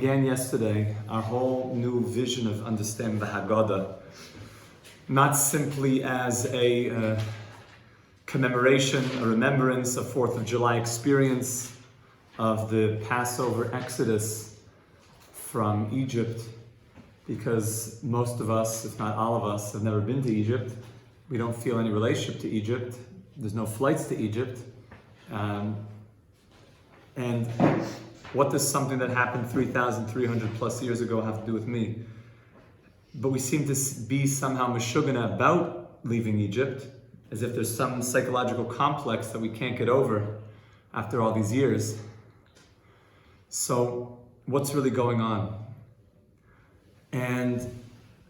began yesterday our whole new vision of understanding the Haggadah, not simply as a commemoration, a remembrance, a 4th of July experience of the Passover exodus from Egypt, because most of us, if not all of us, have never been to Egypt. We don't feel any relationship to Egypt. There's no flights to Egypt. And what does something that happened 3,300 plus years ago have to do with me? But we seem to be somehow meshugana about leaving Egypt, as if there's some psychological complex that we can't get over after all these years. So what's really going on? And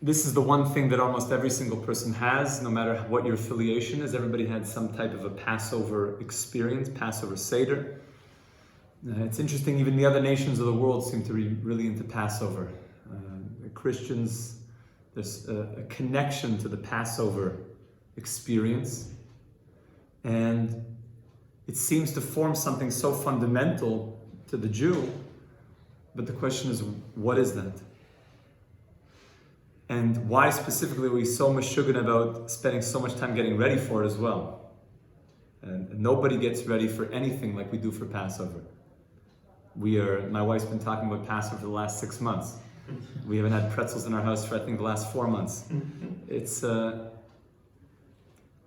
this is the one thing that almost every single person has, no matter what your affiliation is. Everybody had some type of a Passover experience, Passover Seder. It's interesting, even the other nations of the world seem to be really into Passover. Christians, there's a connection to the Passover experience. And it seems to form something so fundamental to the Jew. But the question is, what is that? And why specifically are we so meshuggan about spending so much time getting ready for it as well? And nobody gets ready for anything like we do for Passover. My wife's been talking about Passover for the last 6 months. We haven't had pretzels in our house for, I think, the last 4 months.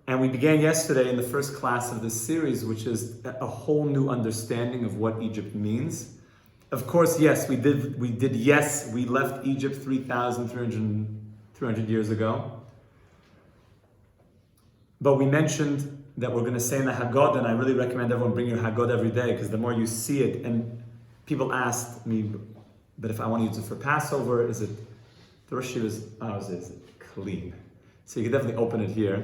And we began yesterday in the first class of this series, which is a whole new understanding of what Egypt means. Of course, yes, we left Egypt 3,300 years ago. But we mentioned that we're going to say in the Haggadah, and I really recommend everyone bring your Haggadah every day, because the more you see it, and people asked me, but if I want to use it for Passover, is it, the Rosh Hashanah, is it clean? So you can definitely open it here.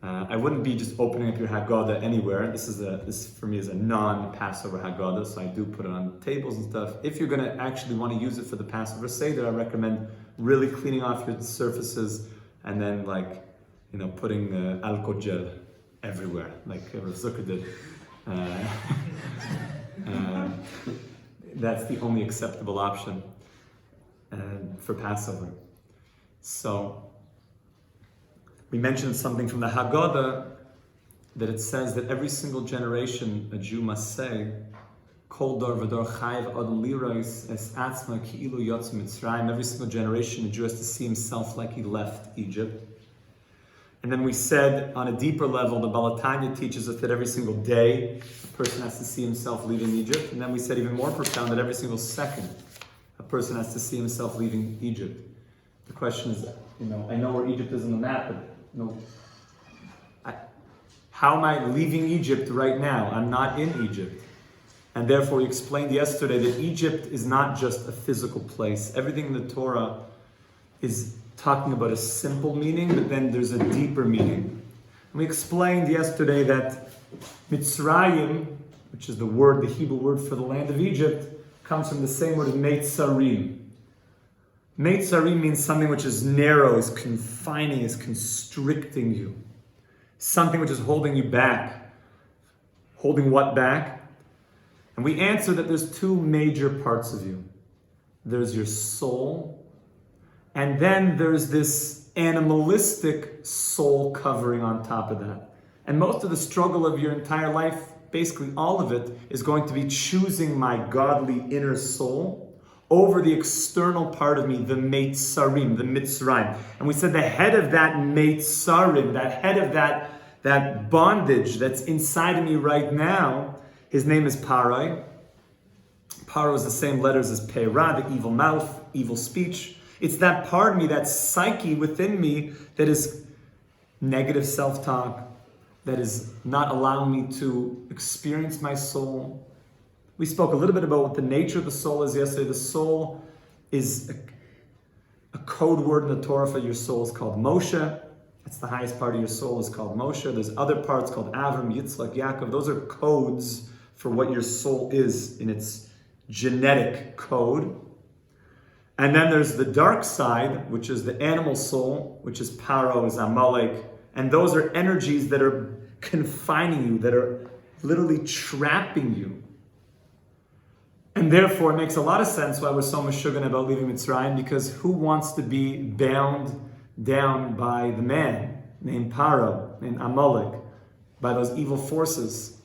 I wouldn't be just opening up your Haggadah anywhere. This for me is a non-Passover Haggadah, so I do put it on tables and stuff. If you're going to actually want to use it for the Passover Seder, I recommend really cleaning off your surfaces and then putting alcohol gel everywhere, like Rav Zucker did. That's the only acceptable option for Passover. So we mentioned something from the Haggadah, that it says that every single generation a Jew must say, Kol dor v'dor chayiv adon liros es atzma ki'ilu yotz Mitzrayim. Every single generation a Jew has to see himself like he left Egypt. And then we said, on a deeper level, the Baal HaTanya teaches us that every single day a person has to see himself leaving Egypt. And then we said even more profound, that every single second a person has to see himself leaving Egypt. The question is, I know where Egypt is on the map, but how am I leaving Egypt right now? I'm not in Egypt. And therefore we explained yesterday that Egypt is not just a physical place. Everything in the Torah is talking about a simple meaning, but then there's a deeper meaning. And we explained yesterday that Mitzrayim, which is the Hebrew word for the land of Egypt, comes from the same word as Meitzarim. Meitzarim means something which is narrow, is confining, is constricting you. Something which is holding you back. Holding what back? And we answer that there's two major parts of you. There's your soul, and then there's this animalistic soul covering on top of that. And most of the struggle of your entire life, basically all of it, is going to be choosing my godly inner soul over the external part of me, the Meitzarim, the Mitzrayim. And we said the head of that Meitzarim, that head of that bondage that's inside of me right now, his name is Parai. Paro is the same letters as Peira, the evil mouth, evil speech. It's that part of me, that psyche within me, that is negative self-talk, that is not allowing me to experience my soul. We spoke a little bit about what the nature of the soul is yesterday. The soul is a code word in the Torah for your soul is called Moshe. That's the highest part of your soul is called Moshe. There's other parts called Avram, Yitzchak, Yaakov. Those are codes for what your soul is in its genetic code. And then there's the dark side, which is the animal soul, which is Paro, is Amalek. And those are energies that are confining you, that are literally trapping you. And therefore, it makes a lot of sense why we're so meshuggah about leaving Mitzrayim, because who wants to be bound down by the man named Paro, named Amalek, by those evil forces?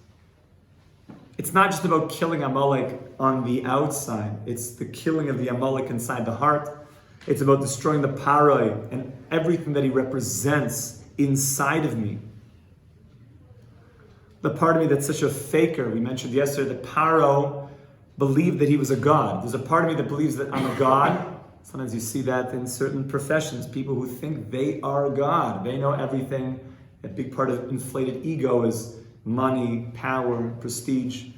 It's not just about killing Amalek on the outside. It's the killing of the Amalek inside the heart. It's about destroying the Paroi and everything that he represents inside of me. The part of me that's such a faker. We mentioned yesterday that Paro believed that he was a god. There's a part of me that believes that I'm a god. Sometimes you see that in certain professions. People who think they are God. They know everything. A big part of inflated ego is money, power, prestige.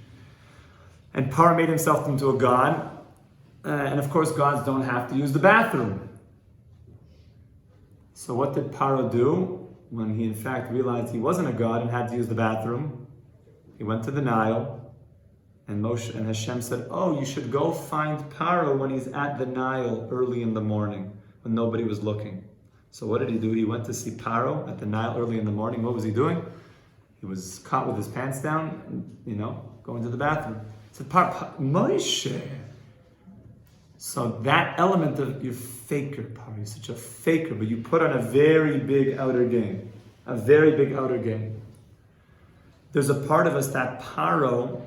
And Paro made himself into a god. And of course, gods don't have to use the bathroom. So what did Paro do when he in fact realized he wasn't a god and had to use the bathroom? He went to the Nile. And Moshe and Hashem said, oh, you should go find Paro when he's at the Nile early in the morning, when nobody was looking. So what did he do? He went to see Paro at the Nile early in the morning. What was he doing? He was caught with his pants down, going to the bathroom. He said, Moshe. So that element of you're faker, Paro, you're such a faker, but you put on a very big outer game. A very big outer game. There's a part of us, that Paro,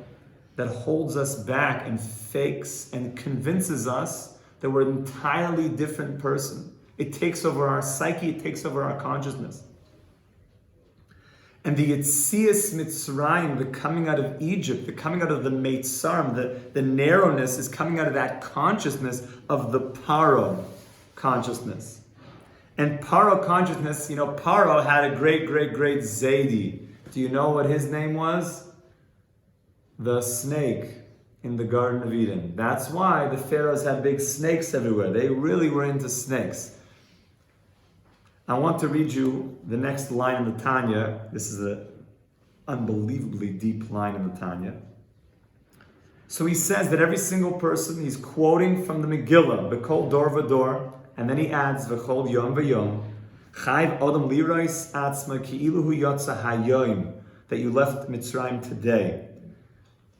that holds us back and fakes and convinces us that we're an entirely different person. It takes over our psyche, it takes over our consciousness. And the Yetzias Mitzrayim, the coming out of Egypt, the coming out of the Meitzarim, the narrowness is coming out of that consciousness of the Paro consciousness. And Paro consciousness, Paro had a great Zaidi. Do you know what his name was? The snake in the Garden of Eden. That's why the pharaohs had big snakes everywhere. They really were into snakes. I want to read you the next line in the Tanya. This is an unbelievably deep line in the Tanya. So he says that every single person, he's quoting from the Megillah, B'kol dor v'dor, and then he adds, V'chol yom v'yom, Chayv odom lirois atzma ki'ilu hu yotza hayoim, that you left Mitzrayim today.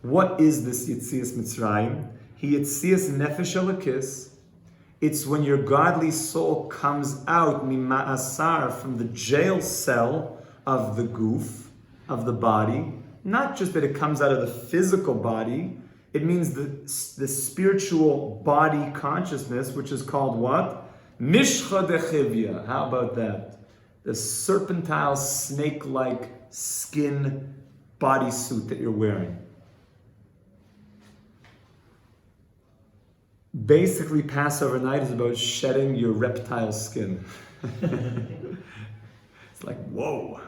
What is this Yetzias Mitzrayim? He Yetzias Nefesh Elokis. It's when your godly soul comes out, mima'asar, from the jail cell of the goof, of the body. Not just that it comes out of the physical body. It means the spiritual body consciousness, which is called what? Mishcha dechivya. How about that? The serpentile, snake-like skin bodysuit that you're wearing. Basically, Passover night is about shedding your reptile skin. It's like, whoa.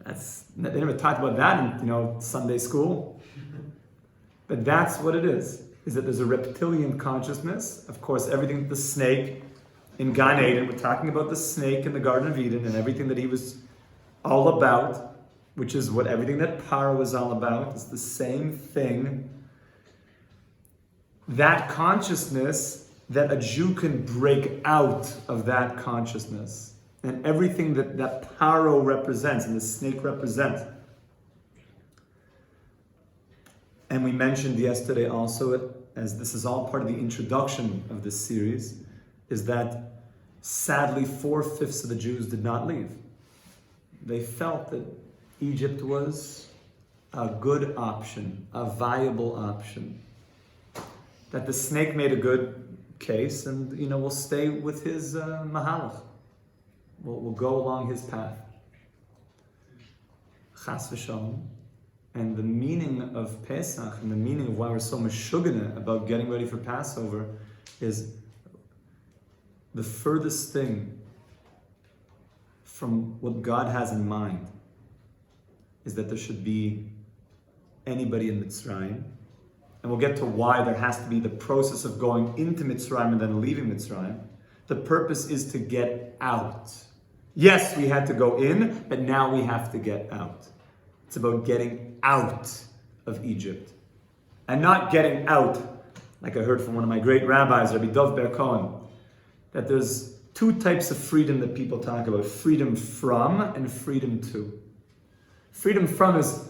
They never talked about that in Sunday school. But that's what it is that there's a reptilian consciousness. Of course, everything, the snake in Gan Eden, we're talking about the snake in the Garden of Eden and everything that he was all about, which is what everything that Paro was all about. It's the same thing. That consciousness, that a Jew can break out of that consciousness. And everything that Paro represents and the snake represents. And we mentioned yesterday also, as this is all part of the introduction of this series, is that sadly 4/5 of the Jews did not leave. They felt that Egypt was a good option, a viable option. That the snake made a good case, and we'll stay with his mahalach. We'll go along his path. Chas v'shalom. And the meaning of Pesach and the meaning of why we're so meshuggah about getting ready for Passover is the furthest thing from what God has in mind is that there should be anybody in Mitzrayim. And we'll get to why there has to be the process of going into Mitzrayim and then leaving Mitzrayim. The purpose is to get out. Yes, we had to go in, but now we have to get out. It's about getting out of Egypt. And not getting out, like I heard from one of my great rabbis, Rabbi Dov Ber Cohen, that there's two types of freedom that people talk about. Freedom from and freedom to. Freedom from is,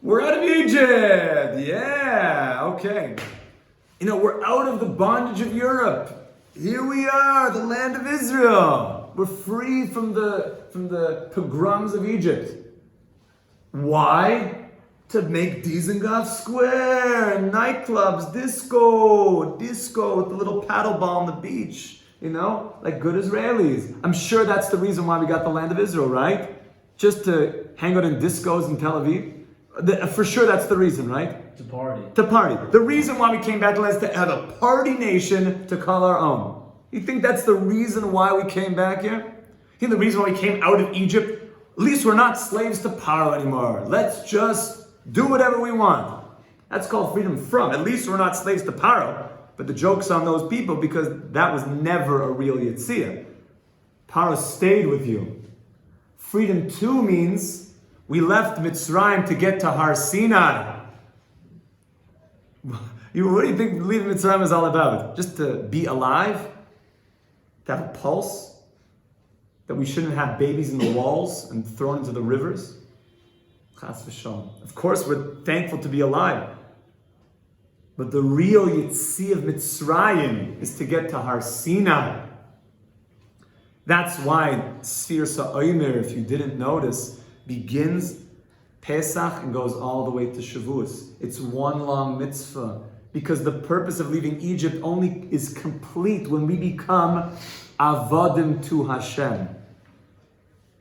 we're out of Egypt! Yeah, okay. We're out of the bondage of Europe. Here we are, the land of Israel. We're free from the pogroms of Egypt. Why? To make Dizengoff Square, nightclubs, disco with the little paddle ball on the beach, like good Israelis. I'm sure that's the reason why we got the land of Israel, right? Just to hang out in discos in Tel Aviv. For sure that's the reason, right? To party. To party. The reason why we came back to land is to have a party nation to call our own. You think that's the reason why we came back here? You think the reason why we came out of Egypt? At least we're not slaves to Paro anymore. Let's just do whatever we want. That's called freedom from. At least we're not slaves to Paro. But the joke's on those people because that was never a real Yitzhak. Paro stayed with you. Freedom too means we left Mitzrayim to get to Har Sinai. What do you think leaving Mitzrayim is all about? Just to be alive? To have a pulse? That we shouldn't have babies in the walls and thrown into the rivers? Chas v'shalom. Of course, we're thankful to be alive. But the real Yitzi of Mitzrayim is to get to Har Sinai. That's why Sfir Sa'omer, if you didn't notice, begins Pesach and goes all the way to Shavuos. It's one long mitzvah. Because the purpose of leaving Egypt only is complete when we become Avodim to Hashem.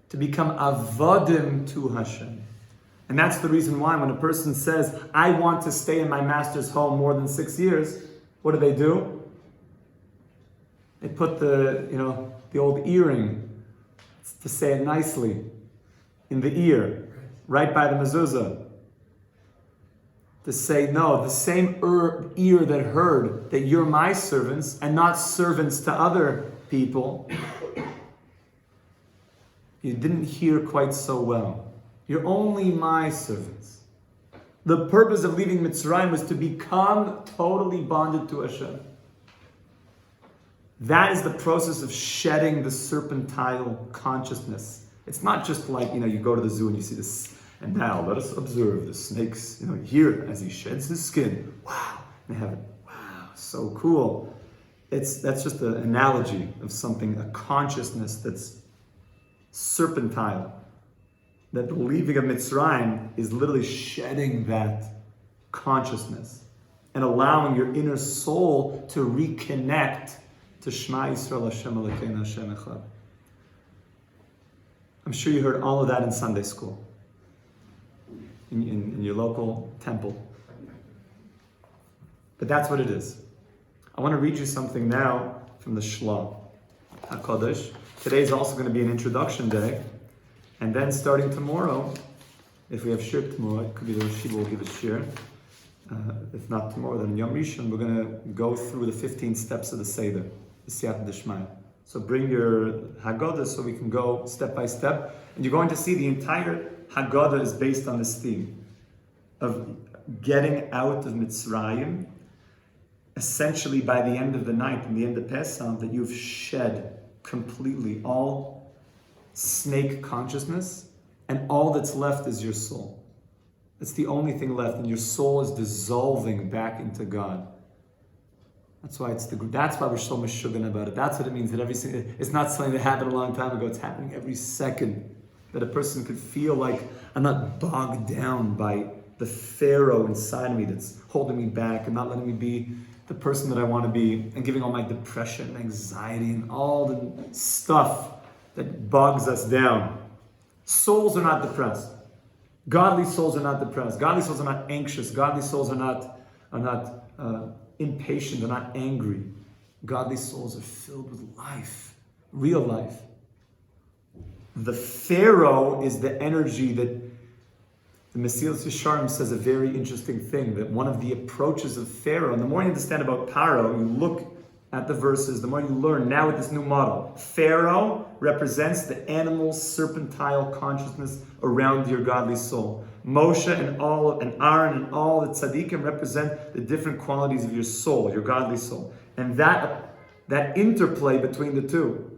To become Avodim to Hashem. And that's the reason why when a person says, I want to stay in my master's home more than 6 years, what do? They put the old earring, to say it nicely, in the ear, right by the mezuzah. To say, no, the same ear that heard that you're my servants and not servants to other people, you didn't hear quite so well. You're only my servants. The purpose of leaving Mitzrayim was to become totally bonded to Hashem. That is the process of shedding the serpentile consciousness. It's not just like, you go to the zoo and you see this, and now let us observe the snake's, here as he sheds his skin. Wow, in heaven. Wow, so cool. That's just an analogy of something, a consciousness that's serpentile. That the leaving of Mitzrayim is literally shedding that consciousness and allowing your inner soul to reconnect to Shema Yisrael Hashem Elokeinu Hashem Echad. I'm sure you heard all of that in Sunday school, in your local temple. But that's what it is. I want to read you something now from the Shla HaKodesh. Today is also going to be an introduction day. And then starting tomorrow, if we have shir tomorrow, it could be the Yeshiva will give a shir. If not tomorrow, then Yom Rishon, we're going to go through the 15 steps of the Seder, the Siyat D'Shmaya. So bring your Haggadah so we can go step by step. And you're going to see the entire Haggadah is based on this theme of getting out of Mitzrayim, essentially by the end of the night, and the end of Pesach, that you've shed completely all snake consciousness, and all that's left is your soul. It's the only thing left, and your soul is dissolving back into God. That's why we're so meshuggah about it. That's what it means, that it's not something that happened a long time ago. It's happening every second. That a person could feel like, I'm not bogged down by the Pharaoh inside of me that's holding me back and not letting me be the person that I want to be, and giving all my depression and anxiety and all the stuff that bogs us down. Souls are not depressed. Godly souls are not depressed. Godly souls are not anxious. Godly souls are not impatient. They're not angry. Godly souls are filled with life, real life. The Pharaoh is the energy that the Mesilas Yesharim says a very interesting thing, that one of the approaches of Pharaoh, and the more you understand about Paro, you look at the verses, the more you learn now with this new model. Pharaoh represents the animal serpentile consciousness around your godly soul. Moshe and Aaron and all the tzaddikim represent the different qualities of your soul, your godly soul. And that interplay between the two.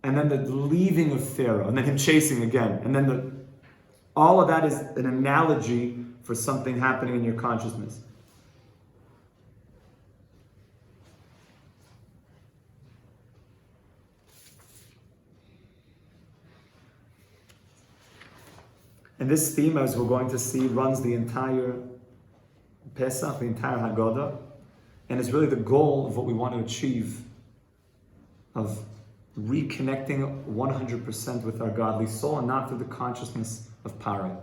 And then the leaving of Pharaoh, and then him chasing again. And then all of that is an analogy for something happening in your consciousness. And this theme, as we're going to see, runs the entire Pesach, the entire Haggadah, and is really the goal of what we want to achieve, of reconnecting 100% with our godly soul and not through the consciousness of Parah.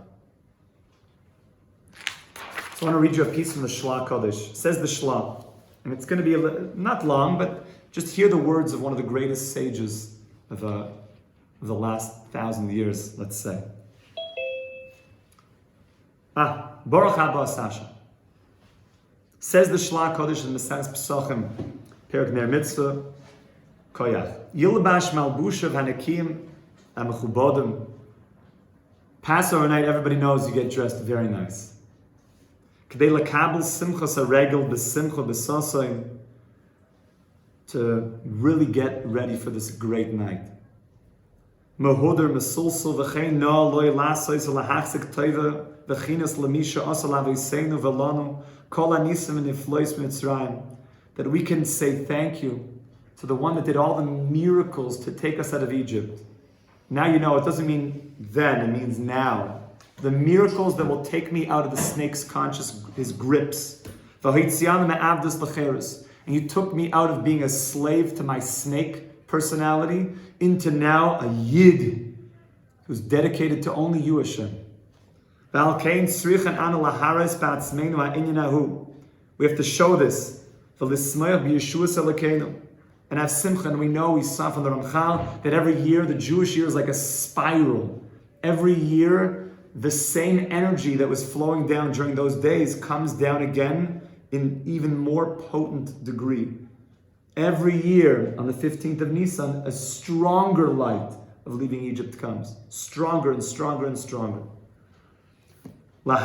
So I want to read you a piece from the Shla Kodesh. It says the Shla, and it's going to be not long, but just hear the words of one of the greatest sages of the last 1,000 years, let's say. Baruch haba Sasha. Says the Shla Kodesh in Meseches Pesachim, Perek Ner Mitzvah, Koyach. Yilbash malbushav hanekim amechubodim. Passover night, everybody knows you get dressed very nice. K'dei lekabel simchas haregel b'simcha b'sasoim, to really get ready for this great night. Mehuder mesulsul v'chein no loy lasois lahachzik toiva v'chinas lemisha asa laviseinu v'lanu kol anisim v'niflois mitzrayim, that we can say thank you to the one that did all the miracles to take us out of Egypt. Now you know, it doesn't mean then, it means now. The miracles that will take me out of the snake's conscious, his grips. And you took me out of being a slave to my snake personality into now a Yid who's dedicated to only you, Hashem. We have to show this. And have simcha, and we know, we saw from the Ramchal, that every year, the Jewish year is like a spiral. Every year, the same energy that was flowing down during those days comes down again in even more potent degree. Every year, on the 15th of Nisan, a stronger light of leaving Egypt comes. Stronger and stronger and stronger. And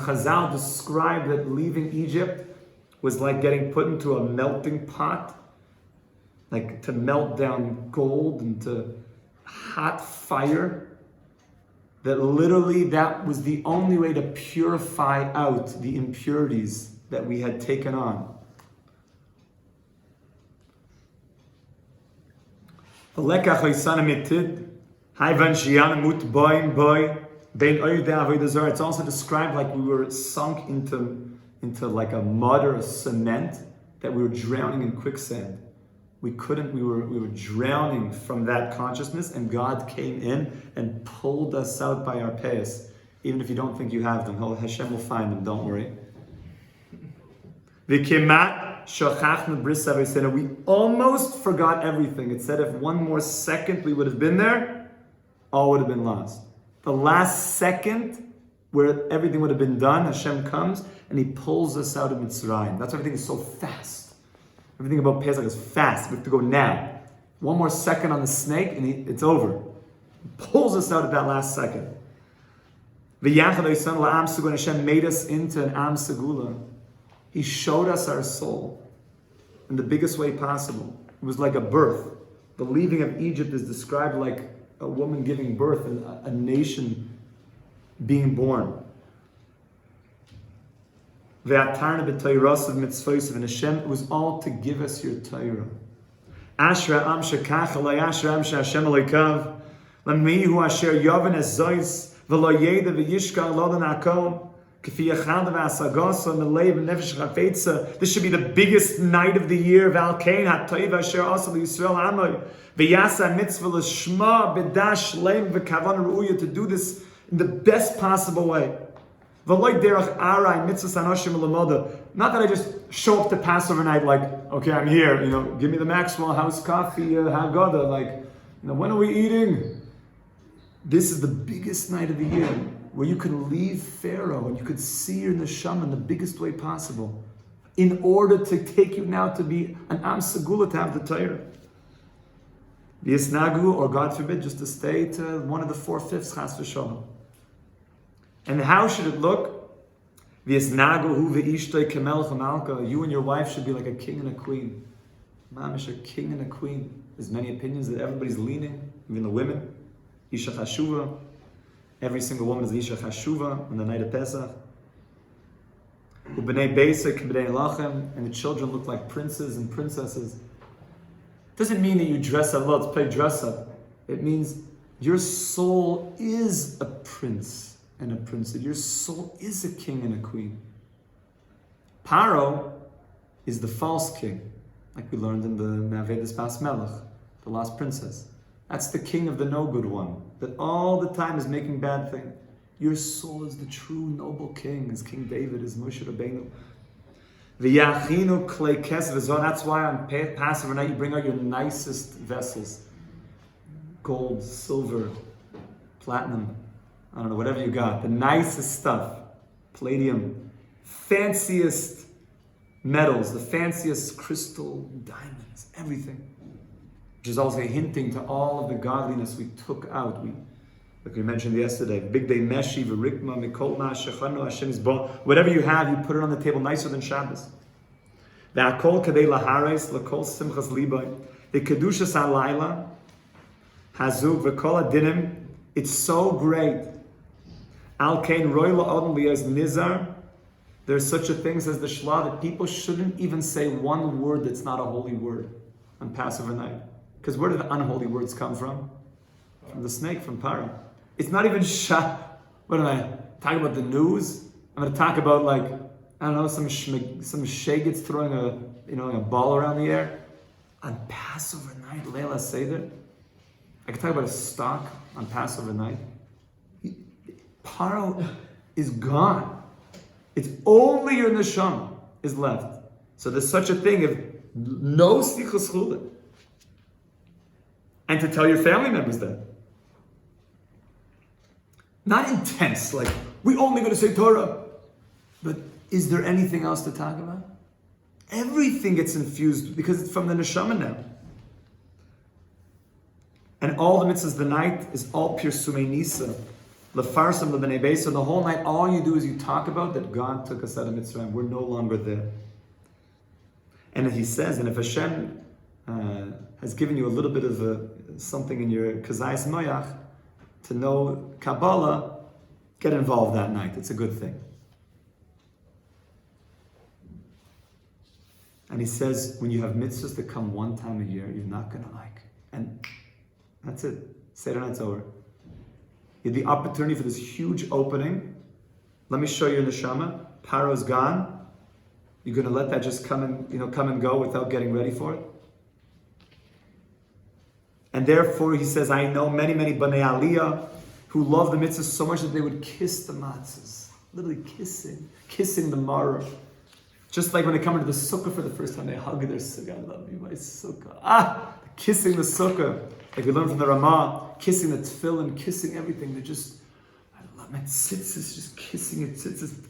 Chazal described that leaving Egypt was like getting put into a melting pot, like to melt down gold into hot fire. That literally that was the only way to purify out the impurities that we had taken on. It's also described like we were sunk into like a mud or a cement, that we were drowning in quicksand. We were drowning from that consciousness, and God came in and pulled us out by our payas. Even if you don't think you have them, Hashem will find them, don't worry. We almost forgot everything. It said if one more second we would have been there, all would have been lost. The last second where everything would have been done, Hashem comes and He pulls us out of Mitzrayim. That's why everything is so fast. Everything about Pesach is fast. We have to go now. One more second on the snake and it's over. He pulls us out at that last second. When Hashem made us into an Am Segula, He showed us our soul in the biggest way possible. It was like a birth. The leaving of Egypt is described like a woman giving birth and a nation being born. And Hashem, it was all to give us your Torah. Ashra am shekach alay ashra am Hashem aleikav lamihu asher yavan ezois v'lo yeda v'yishka lodan akom k'fi yachad v'asagasa melei v'nefesh chafetza. This should be the biggest night of the year. V'alkein ha'toiv asher asa l'Yisrael amoy v'yasa mitzvah l'shma b'dash leim v'kavan ru'uya, to do this in the best possible way. Not that I just show up to Passover night like, okay, I'm here, give me the Maxwell House coffee, Haggadah, like, when are we eating? This is the biggest night of the year where you can leave Pharaoh and you could see your neshama in the biggest way possible in order to take you now to be an Am Segula, to have the Torah. Be a snagu, or God forbid, just to stay to one of the 4/5 chas v'shalom. And how should it look? You and your wife should be like a king and a queen. Mamish, a king and a queen. There's many opinions that everybody's leaning, even the women. Isha Chashuva. Every single woman is Isha Chashuva on the night of Pesach. And the children look like princes and princesses. Doesn't mean that you dress up, let's play dress up. It means your soul is a prince and a princess. Your soul is a king and a queen. Paro is the false king, like we learned in the Me'avedes Bas Melech, the lost princess. That's the king of the no good one, that all the time is making bad things. Your soul is the true noble king, as King David, as Moshe Rabbeinu. V'yachinu klei kes v'zon. That's why on Passover night you bring out your nicest vessels. Gold, silver, platinum, I don't know, whatever you got. The nicest stuff. Palladium. Fanciest metals, the fanciest crystal, diamonds, everything. Which is also hinting to all of the godliness we took out. Like we mentioned yesterday, big day meshi, v'rikma, mikol ma, shechanu, Hashem is bo. Whatever you have, you put it on the table nicer than Shabbos. V'akol kadei lahares, l'kol simchas libay. The kedushas halayla, hazu, v'kol adinim. It's so great. Al kein roy la'odin liyaz nizar. There's such a thing, says the Shla, that people shouldn't even say one word that's not a holy word on Passover night. Because where do the unholy words come from? From the snake, from Paro. It's not even what am I talking about? The news? I'm going to talk about, like, I don't know, some shagets throwing a ball around the air on Passover night. Leila Seder. I can talk about a stock on Passover night. Paro is gone. It's only your neshama is left. So there's such a thing of no sichos chulin. And to tell your family members that. Not intense, like, we're only going to say Torah. But is there anything else to talk about? Everything gets infused because it's from the neshama now. And all the mitzvahs, the night is all pirsumei nisa. Lefarsam lebnei beis. So the whole night, all you do is you talk about that God took us out of Mitzrayim. We're no longer there. And he says, and if Hashem has given you a little bit of something in your kazayis moyach to know Kabbalah, get involved that night. It's a good thing. And he says, when you have mitzvahs that come one time a year, you're not going to like. And that's it. Seder night's over. You had the opportunity for this huge opening. Let me show you neshama. Paro's gone. You're going to let that just come and go without getting ready for it? And therefore, he says, I know many, many Bnei Aliyah who love the mitzvahs so much that they would kiss the matzahs. Literally kissing the maror. Just like when they come into the sukkah for the first time, they hug their sukkah. I love you, my sukkah. Kissing the sukkah. Like we learned from the Ramah, kissing the tefillin, kissing everything. They're just, I love my tzitzis, just kissing your tzitzis,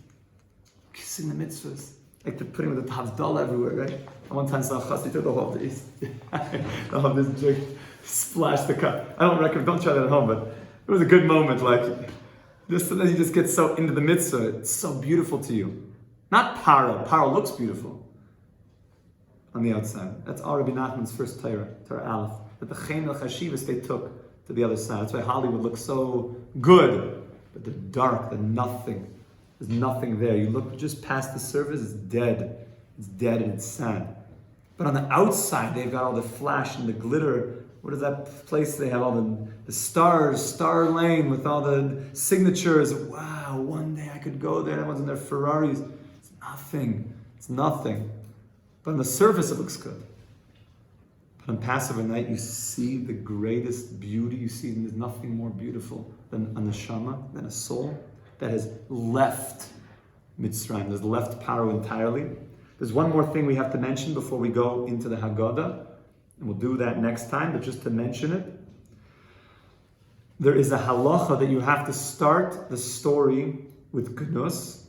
kissing the mitzvahs. Like they're putting the Havdalah everywhere, right? I one time saw a chassid took the whole of I'll have this jig, splash the cup. I don't recommend, don't try that at home, but it was a good moment. Like, just you just get so into the mitzvah. It's so beautiful to you. Not Paro. Paro looks beautiful on the outside. That's all Rabbi Nachman's first Torah Aleph. But the Chaim and Chashivas they took to the other side. That's why Hollywood looks so good. But the dark, the nothing. There's nothing there. You look just past the surface, it's dead. It's dead and it's sad. But on the outside, they've got all the flash and the glitter. What is that place? They have all the stars, Star Lane with all the signatures. Wow, one day I could go there. Everyone's in their Ferraris. It's nothing. It's nothing. But on the surface, it looks good. But on Passover night, you see the greatest beauty. You see there's nothing more beautiful than a neshama, than a soul that has left Mitzrayim, has left Paro entirely. There's one more thing we have to mention before we go into the Haggadah, and we'll do that next time, but just to mention it, there is a halacha that you have to start the story with Gnus,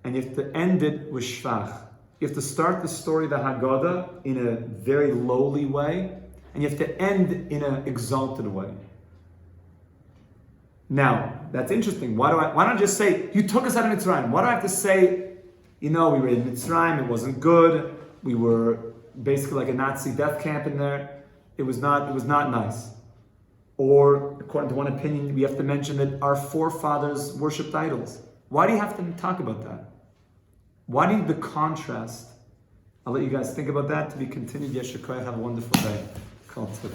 and you have to end it with Shvach. You have to start the story of the Haggadah in a very lowly way, and you have to end in an exalted way. Now, that's interesting. Why don't I just say, you took us out of Mitzrayim? Why do I have to say, we were in Mitzrayim, it wasn't good, we were basically like a Nazi death camp in there, it was not nice. Or, according to one opinion, we have to mention that our forefathers worshipped idols. Why do you have to talk about that? Why do you need the contrast I'll let you guys think about that. To be continued. Yeshua Koyach. Have a wonderful day. Kol Tov.